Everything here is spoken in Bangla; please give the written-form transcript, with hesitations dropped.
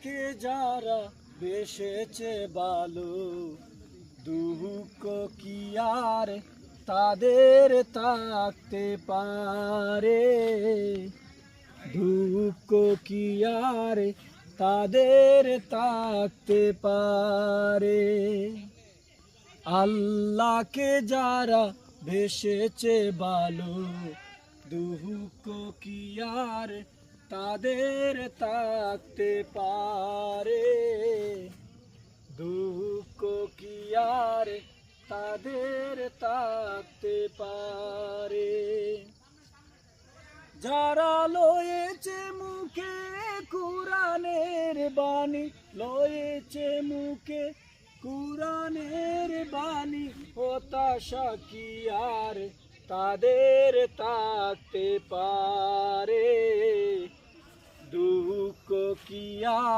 কে যারা বেসেছে ভালো, দুঃখ কি আর তাদের থাকতে পারে, দুঃখ কি আর তাদের থাকতে পারে। আল্লাহকে যারা বেসেছে ভালো, দুঃখ কি আর তাদের থাকতে পারে, দুঃখ কি আর তাদের থাকতে পারে। যারা লয়েছে মুখে কুরআনের বাণী, লয়েছে মুখে কুরআনের বাণী, হতাশা কি আর তাদের থাকতে পারে, দুঃখ কি আর